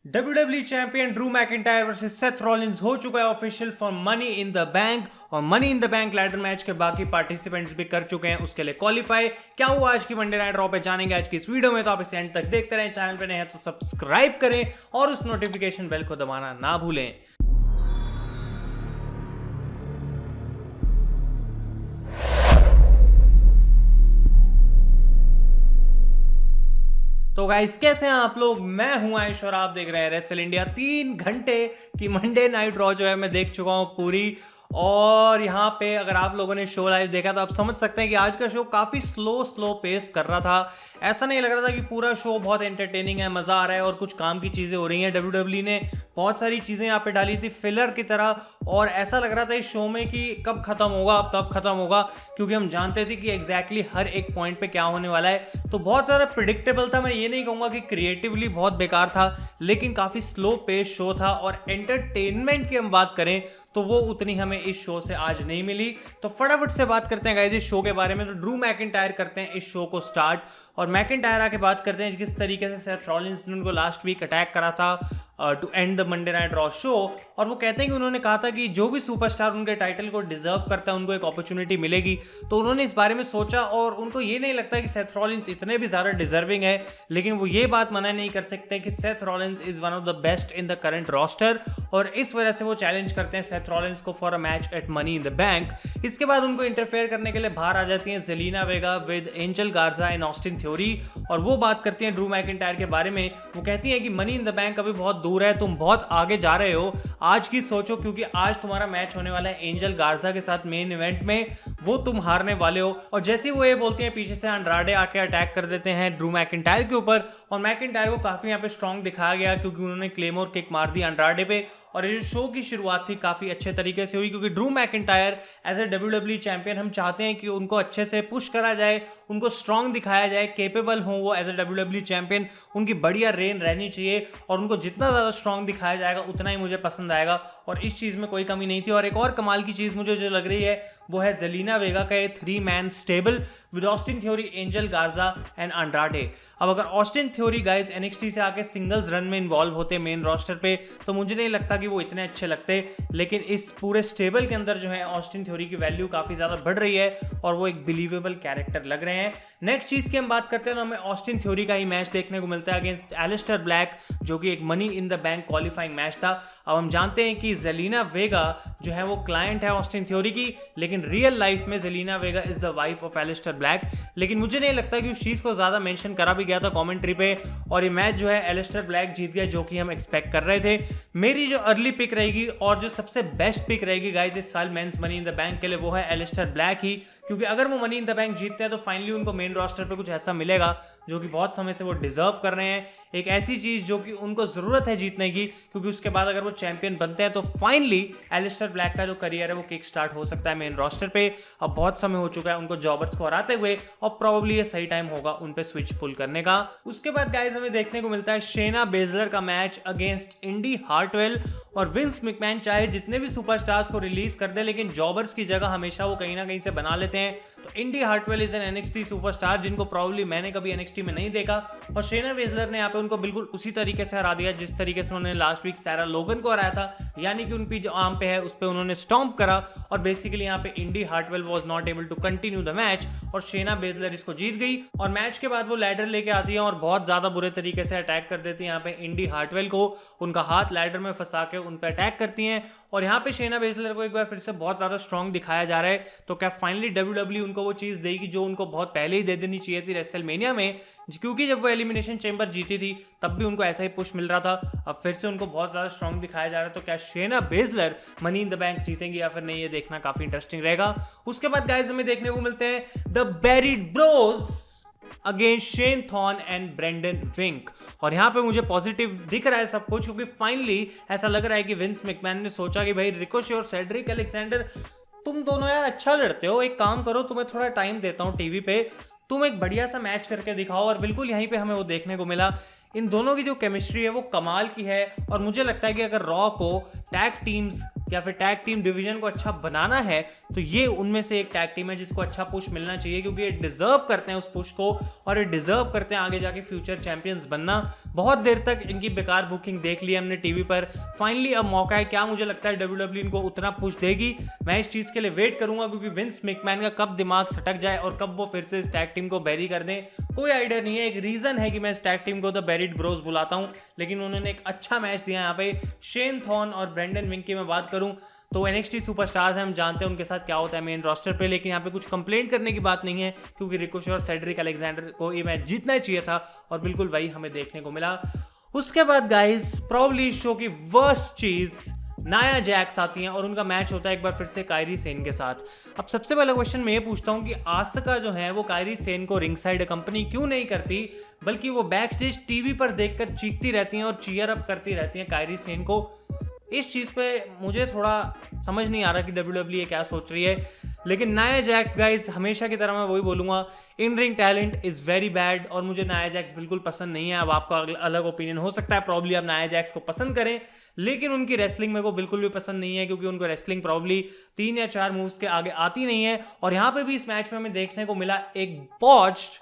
WWE champion Drew McIntyre versus Seth Rollins हो चुका है official for money in the bank. और money in the bank ladder match के बाकी participants भी कर चुके हैं उसके लिए क्वालिफाई। क्या हुआ आज की मंडे नाइट रॉ पे जानेंगे आज की इस वीडियो में, तो आप इसे एंड तक देखते रहें। चैनल पे नए हैं तो सब्सक्राइब करें और उस नोटिफिकेशन बेल को दबाना ना भूलें। तो गाइस कैसे हैं आप लोग, मैं हूं आयुष और आप देख रहे हैं रेसल इंडिया। 3 घंटे की मंडे नाइट रॉ जो है मैं देख चुका हूं पूरी। और यहाँ पे अगर आप लोगों ने शो लाइव देखा तो आप समझ सकते हैं कि आज का शो काफी स्लो पेस कर रहा था। ऐसा नहीं लग रहा था कि पूरा शो बहुत एंटरटेनिंग है, मजा आ रहा है और कुछ काम की चीजें हो रही हैं। WWE ने बहुत सारी चीजें यहाँ पे डाली थी फिलर की तरह, और ऐसा लग रहा था इस शो में कि कब खत्म होगा, क्योंकि हम जानते थे कि एग्जैक्टली हर एक पॉइंट पे क्या होने वाला है। तो बहुत ज्यादा प्रिडिक्टेबल था। मैं ये नहीं कहूंगा कि क्रिएटिवली बहुत बेकार था, लेकिन काफी स्लो पेस शो था। और एंटरटेनमेंट की हम बात करें तो वो उतनी हमें इस शो से आज नहीं मिली। तो फटाफट से बात करते हैं गाइस इस शो के बारे में। तो ड्रू मैकिंटायर करते हैं इस शो को स्टार्ट, और मैकिंटायर आके बात करते हैं किस तरीके से सेथ रॉलिंस ने उनको लास्ट वीक अटैक करा था to end the Monday night Raw show. और वो कहते हैं कि उन्होंने कहा था कि जो भी सुपरस्टार उनके टाइटल को डिजर्व करता है उनको एक अपॉर्चुनिटी मिलेगी। तो उन्होंने इस बारे में सोचा और उनको ये नहीं लगता कि सेथ रॉलिंस इतने भी ज्यादा डिजर्विंग है, लेकिन वो ये बात मना नहीं कर सकते कि Seth Rollins is one of the best in the current roster. और इस वजह से वो चैलेंज करते हैं सेथ रॉलिंस को for a match at Money in the Bank. इसके बाद उनको इंटरफेयर करने के लिए बाहर आ जाती हैं जेलिना वेगा विद एंजल गार्जा एंड ऑस्टिन थ्योरी, और वो बात करती हैं ड्रू मैकिंटायर के बारे में। वो कहती हैं कि मनी इन द बैंक अभी बहुत दूर है, तुम बहुत आगे जा रहे हो, आज की सोचो, क्योंकि आज तुम्हारा मैच होने वाला है एंजल गार्जा के साथ मेन इवेंट में, वो तुम हारने वाले हो। और जैसे ही वो ये बोलती हैं पीछे से अंड्राडे आके अटैक कर देते हैं ड्रू मैकिंटायर के ऊपर, और मैकिंटायर को काफी यहाँ पे स्ट्रांग दिखाया गया क्योंकि उन्होंने क्लेमोर किक मार दी अंड्राडे पे। और ये शो की शुरुआत थी काफी अच्छे तरीके से हुई, क्योंकि Drew McIntyre as a WWE champion हम चाहते हैं कि उनको अच्छे से पुश करा जाए, उनको स्ट्रांग दिखाया जाए, केपेबल हो वो एज ए WWE चैंपियन, उनकी बढ़िया रेन रहनी चाहिए। और उनको जितना ज्यादा स्ट्रांग दिखाया जाएगा उतना ही मुझे पसंद आएगा, और इस चीज में कोई कमी नहीं थी। और एक और कमाल की चीज मुझे जो लग रही है वो है जेलिना वेगा का 3 man stable with Austin theory, angel गार्जा एंड अंड्राडे। अब अगर ऑस्टिन थ्योरी गाइस NXT से आके सिंगल्स रन में इन्वॉल्व होते मेन रोस्टर पे, तो मुझे नहीं लगता कि वो इतने अच्छे लगते। लेकिन इस पूरे स्टेबल के अंदर जो है ऑस्टिन थ्योरी की वैल्यू काफी ज्यादा बढ़ रही है और वो एक बिलीवेबल कैरेक्टर लग रहे हैं। नेक्स्ट चीज की हम बात करते हैं तो हमें ऑस्टिन थ्योरी का ही मैच देखने को मिलता है अगेंस्ट एलिस्टर ब्लैक, जो कि एक money in the bank qualifying match था। अब हम जानते हैं कि जेलिना वेगा जो है वो क्लाइंट है ऑस्टिन थ्योरी की, लेकिन रियल लाइफ में Zelina Vega is the wife of Aleister Black. लेकिन मुझे नहीं लगता कि उस चीज को ज्यादा मेंशन करा भी गया था कमेंट्री पे, और ये मैच जो है एलिस्टर ब्लैक जीत गया, जो कि हम एक्सपेक्ट कर रहे थे। मेरी जो अर्ली पिक रहेगी और जो सबसे बेस्ट पिक रहेगी गाइस इस साल men's money in the Bank के लिए, वो है एलिस्टर ब्लैक ही, क्योंकि अगर वो मनी इन द बैंक जीतते हैं तो फाइनली उनको मेन रोस्टर पे कुछ ऐसा मिलेगा जो कि बहुत समय से वो डिजर्व कर रहे हैं, एक ऐसी चीज जो कि उनको जरूरत है जीतने की, क्योंकि उसके बाद अगर वो चैंपियन बनते हैं तो फाइनली एलिस्टर ब्लैक का जो करियर है वो किक स्टार्ट हो सकता है मेन रोस्टर पे। अब बहुत समय हो चुका है उनको जॉबर्स को हराते हुए, और प्रोबेबली ये सही टाइम होगा उन पे स्विच पुल करने का। उसके बाद गाइस हमें देखने को मिलता है शेना बेजलर का मैच अगेंस्ट इंडी हार्टवेल। और विंस मैकमैन चाहे जितने भी सुपरस्टार्स को रिलीज कर दे, लेकिन जॉबर्स की जगह हमेशा वो कहीं ना कहीं से बना लेते हैं। तो Indi Hartwell is an NXT superstar जिनको प्रॉब्ली मैंने कभी NXT में नहीं देखा, और शेना बेजलर ने यहाँ पे उनको बिल्कुल उसी तरीके से हरा दिया जिस तरीके से उन्होंने लास्ट वीक सारा लोगन को हराया था, यानी कि उनकी जो आर्म पे है उस पे उन्होंने स्टॉम्प करा। और बेसिकली यहाँ पे Indi Hartwell was not able to continue the match, और शेना बेजलर इसको जीत गई। और मैच के बाद वो लैडर लेके आती है और बहुत ज्यादा बुरे तरीके से अटैक कर देती है यहाँ पे इंडी हार्टवेल को, उनका हाथ लैडर में फंसा के उन पे अटैक करती हैं। और यहाँ पे शेना बेजलर को एक बार फिर से बहुत ज्यादा स्ट्रांग दिखाया जा रहा है। तो क्या फाइनली WWE उनको वो चीज देगी जो उनको बहुत पहले ही दे देनी चाहिए थी रेसलमेनिया में, क्योंकि जब वो एलिमिनेशन चेंबर जीती थी तब भी उनको ऐसा ही पुश मिल रहा था। अब फिर से उनको बहुत ज्यादा स्ट्रांग दिखाया जा रहा है। तो क्या शेना Baszler money in the bank जीतेंगे या फिर नहीं, ये देखना काफी इंटरेस्टिंग रहेगा। उसके बाद गाइस हमें देखने को मिलते हैं the Bearded Bros against Shane Thorne and Brendan Vink. और यहाँ पे मुझे पॉजिटिव दिख रहा है सब कुछ, क्योंकि फाइनली ऐसा लग रहा है कि विंस मैकमैन ने सोचा कि भाई रिकोशे और सेड्रिक अलेक्जेंडर तुम दोनों यार अच्छा लड़ते हो, एक काम करो, तुम्हें थोड़ा टाइम देता हूँ टीवी पे, तुम एक बढ़िया सा मैच करके दिखाओ। और बिल्कुल यहीं पे हमें वो देखने को मिला। इन दोनों की जो केमिस्ट्री है वो कमाल की है, और मुझे लगता है कि अगर रॉ को टैग टीम्स या फिर टैग टीम डिवीजन को अच्छा बनाना है तो ये उनमें से एक टैग टीम है जिसको अच्छा पुश मिलना चाहिए, क्योंकि ये डिजर्व करते हैं उस पुश को और ये डिजर्व करते हैं आगे जाके फ्यूचर चैंपियंस बनना। बहुत देर तक इनकी बेकार बुकिंग देख ली हमने टीवी पर, फाइनली अब मौका है। क्या मुझे लगता है WWE इनको उतना पुश देगी, मैं इस चीज के लिए वेट करूंगा, क्योंकि विंस मैकमैन का कब दिमाग सटक जाए और कब वो फिर से इस टैग टीम को बैरी कर दें कोई आइडिया नहीं है। एक रीजन है कि मैं इस टैग टीम को द बैरिड ब्रोस बुलाता हूं, लेकिन उन्होंने एक अच्छा मैच दिया यहाँ पे। शेन थॉर्न और ब्रेंडन विंक की मैं बात करूं तो NXT सुपरस्टार्स हैं, हम जानते हैं उनके साथ क्या होता है मेन रोस्टर पे, लेकिन यहाँ पे कुछ कंप्लेंट करने की बात नहीं है, क्योंकि रिकोशे और सेड्रिक अलेक्जेंडर को ये मैच जीतना ही चाहिए था और बिल्कुल वही हमें देखने को मिला। उसके बाद गाइस प्रॉब्ली शो की वर्स्ट चीज नाया जैक्स आती हैं और उनका मैच होता है एक बार फिर से कायरी सेन के साथ। अब सबसे पहला क्वेश्चन मैं ये पूछता हूँ कि आस्का जो है वो कायरी सेन को रिंग साइड कंपनी क्यों नहीं करती, बल्कि वो बैक स्टेज टीवी पर देखकर चीखती रहती हैं और चीयर अप करती रहती हैं कायरी सेन को। इस चीज़ पे मुझे थोड़ा समझ नहीं आ रहा कि WWE क्या सोच रही है। लेकिन नाया जैक्स गाइस हमेशा की तरह मैं वही बोलूँगा, in ring talent is very bad और मुझे नाया जैक्स बिल्कुल पसंद नहीं है। अब आपका अलग ओपिनियन हो सकता है, प्रॉब्ली आप नाया जैक्स को पसंद करें, लेकिन उनकी रेसलिंग मेरे को बिल्कुल भी पसंद नहीं है, क्योंकि उनको रेसलिंग प्रॉब्ली 3 या 4 मूव्स के आगे आती नहीं है। और यहाँ पे भी इस मैच में हमें देखने को मिला एक botched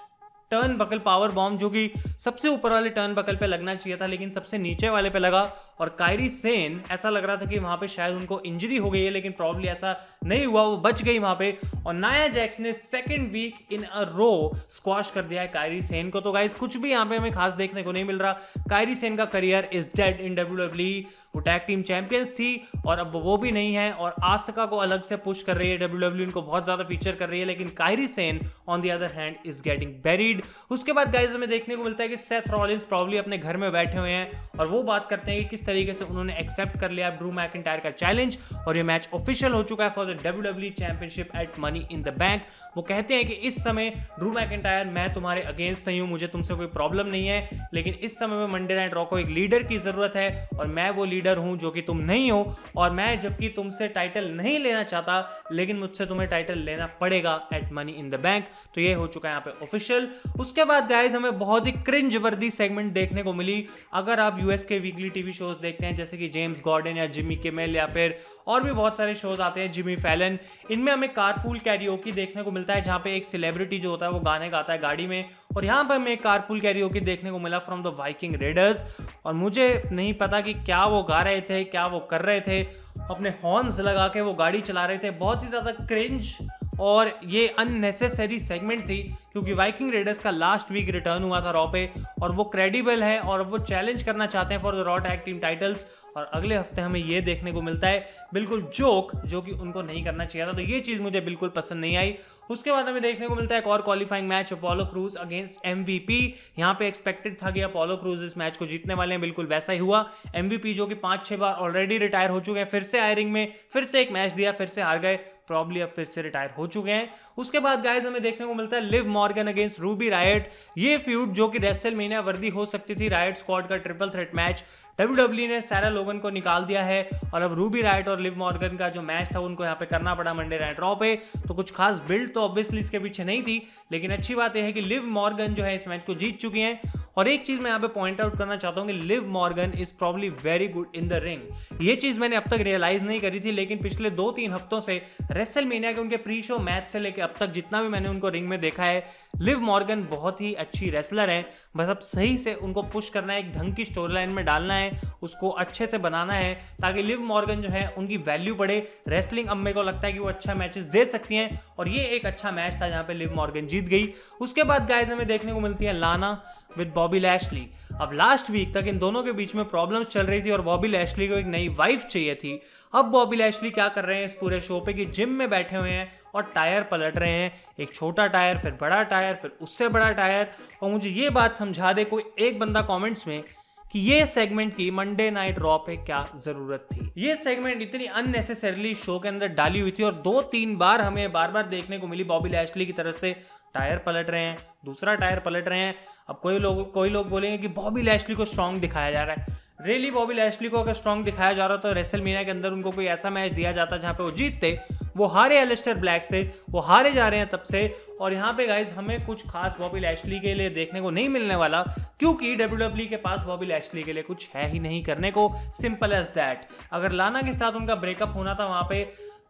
turn buckle power bomb, जो कि सबसे ऊपर वाले टर्न बकल पे लगना चाहिए था लेकिन सबसे नीचे वाले पे लगा। और कायरी सेन ऐसा लग रहा था कि वहां पे शायद उनको इंजरी हो गई है, लेकिन प्रॉब्ली ऐसा नहीं हुआ, वो बच गई वहां पे। और नाया जैक्स ने सेकंड वीक इन अ रो स्क्वाश कर दिया है कायरी सेन को। तो गाइस कुछ भी यहाँ पे हमें खास देखने को नहीं मिल रहा। कायरी सेन का career is dead in WWE। वो टैग टीम चैंपियंस थी और अब वो भी नहीं है, और आस्का को अलग से पुश कर रही है WWE, उनको बहुत ज्यादा फीचर कर रही है, लेकिन Kairi Sane on the other hand is getting buried. उसके बाद गाइस हमें देखने को मिलता है कि सेथ रॉलिंस प्रॉब्ली अपने घर में बैठे हुए हैं और वो बात करते हैं कि किस तरीके से उन्होंने एक्सेप्ट कर लिया ड्रू मैकिंटायर का चैलेंज और ये मैच ऑफिशियल हो चुका है for the WWE championship at Money in the Bank. वो कहते हैं कि इस समय ड्रू मैकिंटायर मैं तुम्हारे अगेंस्ट नहीं हूं, मुझे तुमसे कोई प्रॉब्लम नहीं है, लेकिन इस समय में मंडे नाइट रॉ को एक लीडर की जरूरत है और मैं वो लीडर हूं जो कि तुम नहीं हो। और मैं जबकि तुमसे टाइटल नहीं लेना चाहता, लेकिन मुझसे तुम्हें टाइटल लेना पड़ेगा at Money in the Bank. तो ये हो चुका है यहाँ पे ऑफिशियल। उसके बाद गाइस हमें बहुत ही क्रिंज वर्दी सेगमेंट देखने को मिली। अगर आप यूएस के वीकली टीवी शोज देखते हैं जैसे कि जेम्स गॉर्डन या जिमी किमेल या फिर और भी बहुत सारे शोज आते हैं, जिमी फैलन, इनमें हमें कारपूल कैरियोकी देखने को मिलता है, जहाँ पे एक सेलिब्रिटी जो होता है वो गाने गाता है गाड़ी में। और यहाँ पर हमें कारपूल कैरियोकी देखने को मिला फ्रॉम द वाइकिंग रेडर्स। और मुझे नहीं पता कि क्या वो गा रहे थे, क्या वो कर रहे थे, अपने हॉर्न्स लगा के वो गाड़ी चला रहे थे। बहुत ही ज़्यादा क्रिंज और ये अननेसेसरी सेगमेंट थी, क्योंकि वाइकिंग रेडर्स का लास्ट वीक रिटर्न हुआ था रॉ पे और वो क्रेडिबल है और वो चैलेंज करना चाहते हैं for the raw tag team titles. और अगले हफ्ते हमें ये देखने को मिलता है बिल्कुल जोक, जो कि उनको नहीं करना चाहिए था। तो ये चीज़ मुझे बिल्कुल पसंद नहीं आई। उसके बाद हमें देखने को मिलता है एक और qualifying match, Apollo Crews against MVP। यहाँ पे एक्सपेक्टेड था कि अपोलो क्रूज इस मैच को जीतने वाले हैं, बिल्कुल वैसा ही हुआ। MVP जो कि 5-6 बार ऑलरेडी रिटायर हो चुके हैं, फिर से आए रिंग में, फिर से एक मैच दिया, फिर से हार गए, प्रॉब्ली अब फिर से रिटायर हो चुके हैं। उसके बाद गाइस हमें देखने को मिलता है Liv Morgan against Ruby Riott. ये फ्यूड जो कि रेसलमेनिया वर्दी हो सकती थी, रायट स्क्वाड का ट्रिपल थ्रेट मैच, WWE ने सारा लोगन को निकाल दिया है और अब रूबी रायट और लिव मॉर्गन का जो मैच था उनको यहाँ पे करना पड़ा मंडे नाइट रॉ पे। तो कुछ खास बिल्ड तो ऑब्वियसली इसके पीछे नहीं थी, लेकिन अच्छी बात यह है कि लिव मॉर्गन जो है इस मैच को जीत चुकी हैं। और एक चीज मैं यहाँ पे पॉइंट आउट करना चाहता हूँ कि Liv Morgan is probably very good in the ring. ये चीज मैंने अब तक रियलाइज नहीं करी थी, लेकिन पिछले 2-3 हफ्तों से रेसलमेनिया के उनके प्री शो मैच से लेकर अब तक जितना भी मैंने उनको रिंग में देखा है, लिव मॉर्गन बहुत ही अच्छी रेसलर है। बस अब सही से उनको पुश करना है, एक ढंग की स्टोरी लाइन में डालना है, उसको अच्छे से बनाना है ताकि लिव मॉर्गन जो है उनकी वैल्यू बढ़े। रेसलिंग अब मेरे को लगता है कि वो अच्छा मैचेस दे सकती हैं और ये एक अच्छा मैच था जहां पे लिव मॉर्गन जीत गई। उसके बाद गाइस हमें देखने को मिलती है लाना विद बॉबी लैशली। अब लास्ट वीक तक इन दोनों के बीच में प्रॉब्लम्स चल रही थी और बॉबी लैशली को एक नई वाइफ चाहिए थी। अब बॉबी लैशली क्या कर रहे हैं इस पूरे शो पे कि जिम में बैठे हुए हैं और टायर पलट रहे हैं, एक छोटा टायर, फिर बड़ा टायर, फिर उससे बड़ा टायर। और मुझे ये बात समझा दे कोई एक बंदा कमेंट्स में कि ये सेगमेंट की मंडे नाइट रॉ पे क्या जरूरत थी। ये सेगमेंट इतनी अननेसेसरली शो के अंदर डाली हुई थी और 2-3 बार हमें बार बार देखने को मिली बॉबी लैशली की तरफ से टायर पलट रहे हैं, दूसरा टायर पलट रहे हैं। अब कोई लोग बोलेंगे कि बॉबी लैशली को स्ट्रांग दिखाया जा रहा है। रियली बॉबी लैशली को अगर स्ट्रांग दिखाया जा रहा तो रेसलमेनिया के अंदर उनको कोई ऐसा मैच दिया जाता जहां पे वो जीतते, वो हारे एलिस्टर ब्लैक से, वो हारे जा रहे हैं तब से। और यहाँ पे गाइज हमें कुछ खास बॉबी लैशली के लिए देखने को नहीं मिलने वाला, क्योंकि WWE के पास बॉबी लैशली के लिए कुछ है ही नहीं करने को, सिंपल एज दैट। अगर लाना के साथ उनका ब्रेकअप होना था वहां पे,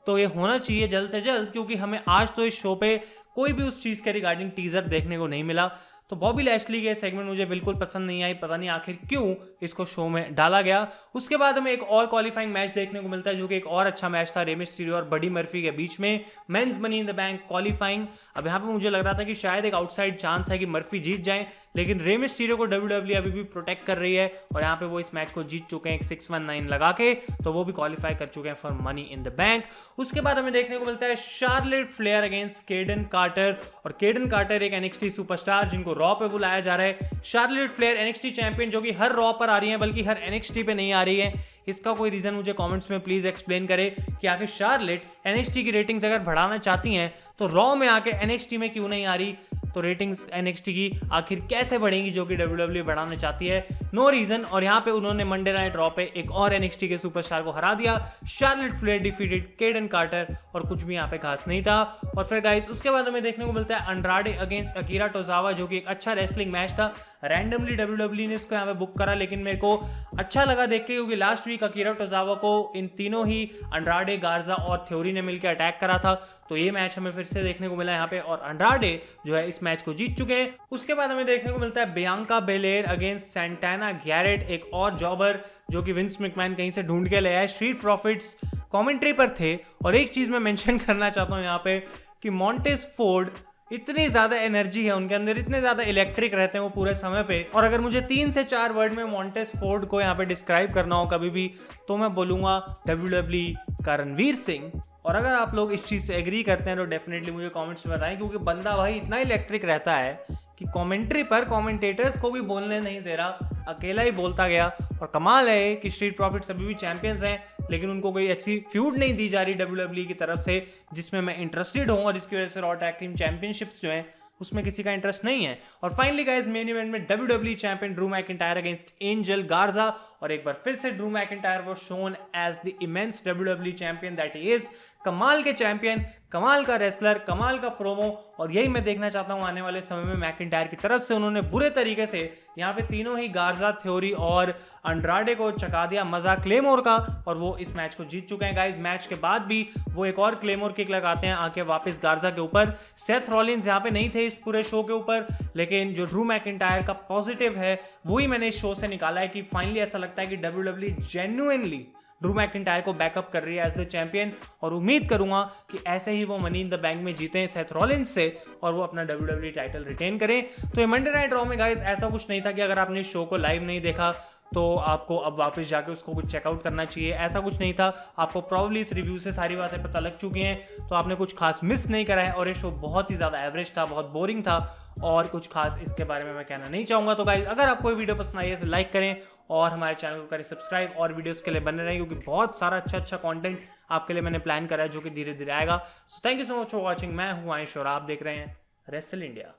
तो ये होना चाहिए जल्द से जल्द, क्योंकि हमें आज तो इस शो पे कोई भी उस चीज के रिगार्डिंग टीजर देखने को नहीं मिला। तो बॉबी लैशली के सेगमेंट मुझे बिल्कुल पसंद नहीं आई, पता नहीं आखिर क्यों इसको शो में डाला गया। उसके बाद हमें एक और क्वालिफाइंग मैच देखने को मिलता है, जो कि एक और अच्छा मैच था, रे मिस्टीरियो और बडी मर्फी के बीच में, men's money in the bank qualifying. अब यहाँ पे मुझे लग रहा था कि शायद एक आउटसाइड चांस है कि मर्फी जीत जाए, लेकिन रे मिस्टीरियो को WWE अभी भी प्रोटेक्ट कर रही है और यहाँ पे वो इस मैच को जीत चुके हैं 619 लगा के, तो वो भी क्वालिफाई कर चुके हैं for money in the bank. उसके बाद हमें देखने को मिलता है शार्लेट फ्लेयर अगेंस्ट केडन कार्टर, और केडन कार्टर एक NXT सुपरस्टार जिनको रॉ पे बुलाया जा रहा है। शार्लेट फ्लेयर NXT चैंपियन जो कि हर रॉ पर आ रही है, बल्कि हर NXT पे नहीं आ रही है। इसका कोई रीजन मुझे कमेंट्स में प्लीज एक्सप्लेन करे कि आखिर शार्लेट NXT की रेटिंग्स अगर बढ़ाना चाहती हैं तो रॉ में आके NXT में क्यों नहीं आ रही, तो रेटिंग्स NXT की आखिर कैसे बढ़ेंगी जो कि WWE बढ़ाना चाहती है, नो रीजन। और यहाँ पे उन्होंने मंडे नाइट रॉ पे एक और NXT के सुपरस्टार को हरा दिया, शार्लेट फ्लेयर डिफीटेड केडन कार्टर, और कुछ भी यहाँ पे खास नहीं था। और फिर गाइस उसके बाद हमें देखने को मिलता है अंड्राडे अगेंस्ट अकीरा टोजावा, जो कि एक अच्छा रेसलिंग मैच था। रैंडमली WWE ने इसको यहाँ पे बुक करा, लेकिन मेरे को अच्छा लगा देख के, क्योंकि लास्ट वीक अकीरा टोजावा को इन तीनों ही अंड्राडे, गार्जा और थ्योरी ने मिलकर अटैक करा था, तो ये मैच हमें फिर से देखने को मिला यहाँ पे, और अंड्राडे जो है इस मैच को जीत चुके हैं। उसके बाद हमें देखने को मिलता है Bianca Belair against Santana Garrett, एक और जॉबर जो कि विंस मैकमैन कहीं से ढूंढ के ले आए। स्ट्रीट प्रॉफिट्स कमेंट्री पर थे, और एक चीज मैं मेंशन करना चाहता हूँ यहाँ पे कि मॉन्टेस फोर्ड, इतनी ज्यादा एनर्जी है उनके अंदर, इतने ज्यादा इलेक्ट्रिक रहते हैं वो पूरे समय पे, और अगर मुझे 3 से 4 वर्ड में मॉन्टेस फोर्ड को यहाँ पे डिस्क्राइब करना हो कभी भी, तो मैं बोलूंगा WWE का रणवीर सिंह। और अगर आप लोग इस चीज से एग्री करते हैं तो डेफिनेटली मुझे कमेंट्स में बताएं, क्योंकि बंदा भाई इतना इलेक्ट्रिक रहता है कि कमेंट्री पर कमेंटेटर्स को भी बोलने नहीं दे रहा, अकेला ही बोलता गया। और कमाल है कि स्ट्रीट प्रॉफिट्स अभी भी चैंपियंस हैं, लेकिन उनको कोई अच्छी फ्यूड नहीं दी जा रही WWE की तरफ से जिसमें मैं इंटरेस्टेड हूँ, और इसकी वजह से रॉ टैग टीम चैंपियनशिप्स जो हैं उसमें किसी का इंटरेस्ट नहीं है। और फाइनली गाइस मेन इवेंट में WWE champion Drew McIntyre against Angel Garza, और एक बार फिर से ड्रू मैकिंटायर वो shown as the immense WWE champion that he is. कमाल के चैंपियन, कमाल का रेसलर, कमाल का प्रोमो, और यही मैं देखना चाहता हूं आने वाले समय में मैकिंटायर की तरफ से। उन्होंने बुरे तरीके से यहाँ पे तीनों ही गार्जा, थ्योरी और अंड्राडे को चका दिया मजा क्लेमोर का, और वो इस मैच को जीत चुके हैं गाइस। मैच के बाद भी वो एक और क्लेमोर किक लगाते हैं आके वापस गार्जा के ऊपर। सेथ रॉलिंस यहाँ पे नहीं थे इस पूरे शो के ऊपर, लेकिन जो ड्रू मैकिंटायर का पॉजिटिव है वही मैंने इस शो से निकाला है कि फाइनली ऐसा लगता है कि WWE जेन्युइनली ड्रू मैकिंटायर को बैकअप कर रही है एज द चैंपियन, और उम्मीद करूंगा कि ऐसे ही वो मनी इन द बैंक में जीते सेथ रॉलिंस से और वो अपना WWE टाइटल रिटेन करें। तो ये मंडे नाइट रॉ में गाइस ऐसा कुछ नहीं था कि अगर आपने इस शो को लाइव नहीं देखा तो आपको अब वापस जाके उसको कुछ चेकआउट करना चाहिए, ऐसा कुछ नहीं था। आपको प्रॉब्ली इस रिव्यू से सारी बातें पता लग चुकी हैं, तो आपने कुछ खास मिस नहीं करा है। और ये शो बहुत ही ज़्यादा एवरेज था, बहुत बोरिंग था, और कुछ खास इसके बारे में मैं कहना नहीं चाहूँगा। तो गाइज अगर आपको ये वीडियो पसंद आई है तो लाइक करें और हमारे चैनल को करें सब्सक्राइब, और वीडियोस के लिए बने रहें, क्योंकि बहुत सारा अच्छा कंटेंट आपके लिए मैंने प्लान करा है जो कि धीरे धीरे आएगा। So thank you so much for watching. मैं हूँ आयुष और आप देख रहे हैं रेसल इंडिया।